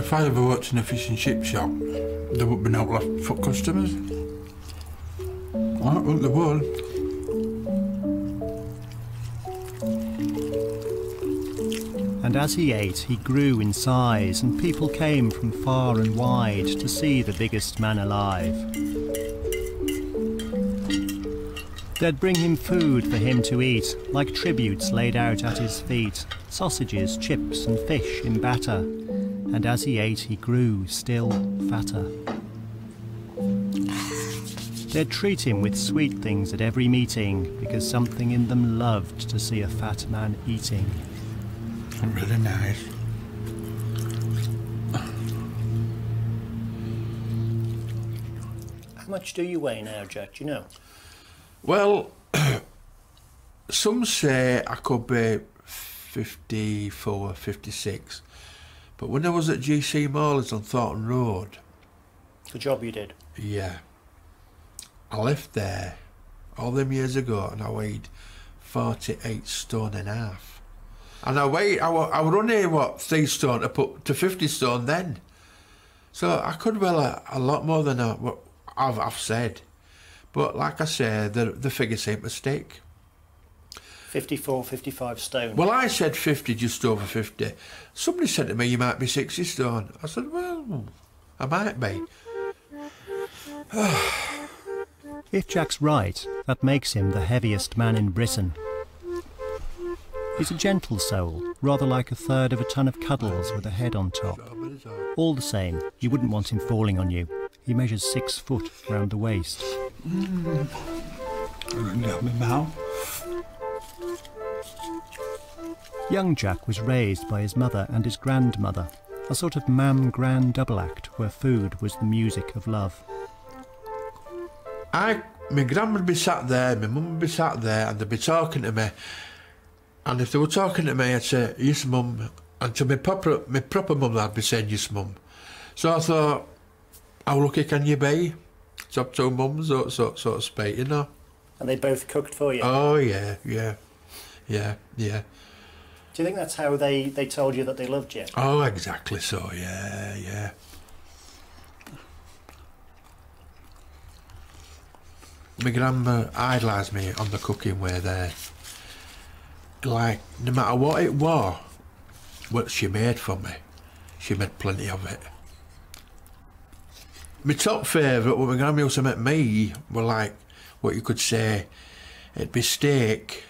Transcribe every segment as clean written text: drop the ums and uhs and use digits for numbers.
if I ever worked in a fish and chip shop, there would be no left for customers. I don't think there would. And as he ate, he grew in size, and people came from far and wide to see the biggest man alive. They'd bring him food for him to eat, like tributes laid out at his feet, sausages, chips and fish in batter. And as he ate, he grew still fatter. They'd treat him with sweet things at every meeting, because something in them loved to see a fat man eating. Really nice. How much do you weigh now, Jack? Do you know? Well, some say I could be 54, 56. But when I was at GC Maulers on Thornton Road... The job you did? Yeah. I left there all them years ago and I weighed 48 stone and a half. And I was only, what, 3 stone to put to 50 stone then. So I could well a lot more than what I've said. But like I say, the figure seemed to stick. 54, 55 stone. Well, I said 50, just over 50. Somebody said to me, you might be 60 stone. I said, well, I might be. If Jack's right, that makes him the heaviest man in Britain. He's a gentle soul, rather like a third of a ton of cuddles with a head on top. All the same, you wouldn't want him falling on you. He measures 6 foot round the waist. Young Jack was raised by his mother and his grandmother, a sort of mam-gran double act where food was the music of love. My gran would be sat there, my mum would be sat there, and they'd be talking to me. And if they were talking to me, I'd say, yes, mum. And to my proper mum, I'd be saying, yes, mum. So I thought, how lucky can you be? To have 2 mums, so to speak, you know. And they both cooked for you? Oh, yeah. Do you think that's how they told you that they loved you? Oh, exactly so, yeah. My grandma idolised me on the cooking way there. Like, no matter what it was, what she made for me, she made plenty of it. My top favourite, what my grandma used to make me, were like, what you could say, it'd be steak,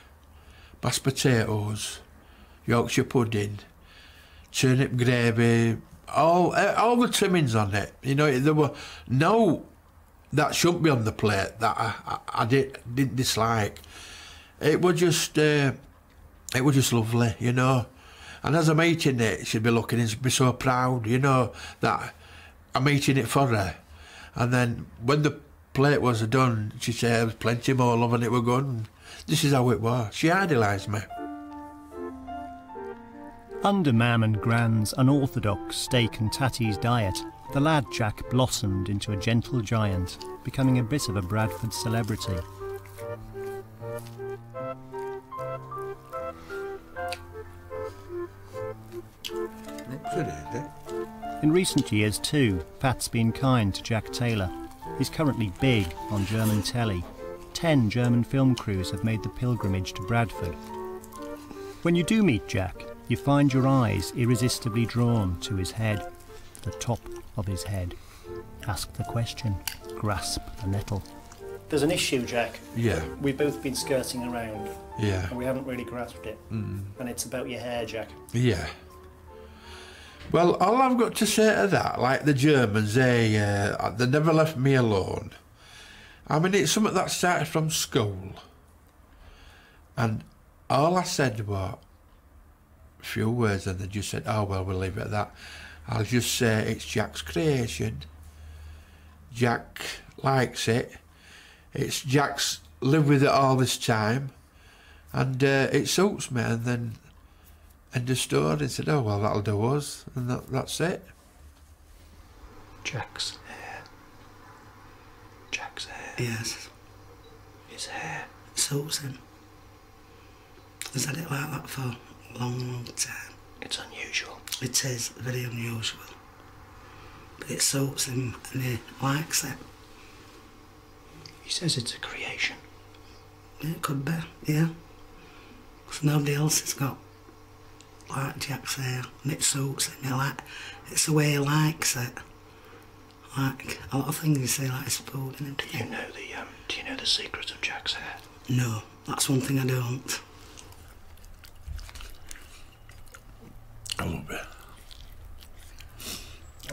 mashed potatoes, Yorkshire pudding, turnip gravy, all the trimmings on it. You know, there were no that shouldn't be on the plate that I didn't dislike. It was just lovely, you know. And as I'm eating it, she'd be looking and be so proud, you know, that I'm eating it for her. And then when the plate was done, she said there was plenty more love and it were good. This is how it was. She idolised me. Under Mam and Gran's unorthodox steak and tatties diet, the lad Jack blossomed into a gentle giant, becoming a bit of a Bradford celebrity. In recent years too, Pat's been kind to Jack Taylor. He's currently big on German telly. 10 German film crews have made the pilgrimage to Bradford. When you do meet Jack, you find your eyes irresistibly drawn to his head, the top of his head. Ask the question, grasp the nettle. There's an issue, Jack. Yeah. We've both been skirting around. Yeah. And we haven't really grasped it. And it's about your hair, Jack. Yeah. Well, all I've got to say to that, like the Germans, they never left me alone. I mean, it's something that started from school. And all I said was a few words, and they just said, oh, well, we'll leave it at that. I'll just say it's Jack's creation. Jack likes it. It's Jack's lived with it all this time. And it suits me. And then understood and said, oh, well, that'll do us. And that's it. Jack's hair. Jack's hair. Yes. His hair. It suits him. He's had it like that for a long, long time. It's unusual. It is very unusual. but it suits him and he likes it. He says it's a creation. Yeah, it could be, yeah. Because nobody else has got like Jack's hair, and it suits him. It's the way he likes it. Like a lot of things you say, like his food and Do you know the secret of Jack's hair? No, that's one thing I don't. A little bit.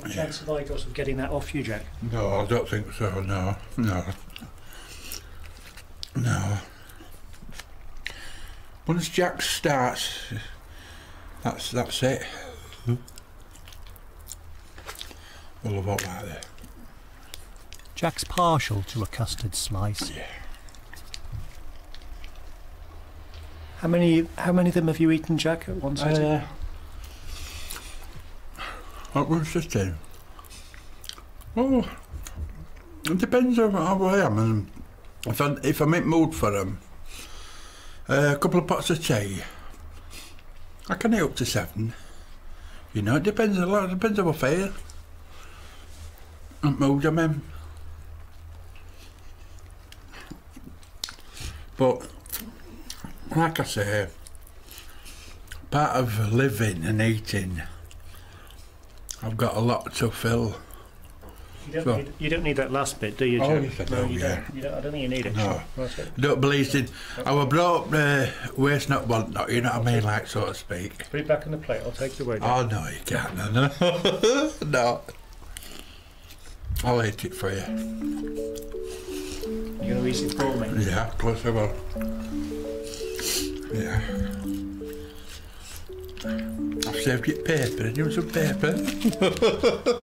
What chance have I got of getting that off you, Jack? No, I don't think so. No. Once Jack starts, that's it. We'll have all like that. Jack's partial to a custard slice. Yeah. How many of them have you eaten, Jack, at one sitting? What was the thing? Oh, it depends on how I am, and if I'm in mood for them, a couple of pots of tea. I can eat up to 7. You know, it depends a lot. It depends how I feel. What mood I'm in. But like I say, part of living and eating, I've got a lot to fill. You don't need that last bit, do you, Jack? Oh, yes, I do, you yeah. don't. I don't think you need it. No. Right, Don't believe in. I was brought up waste not, want not, you know what I mean, like, so to speak. put it back on the plate. I'll take it away. Jack. Oh, no, you can't. No. No. I'll eat it for you. You're going to eat it for me? Yeah, of course I will. Yeah. I've saved you paper. You want some paper?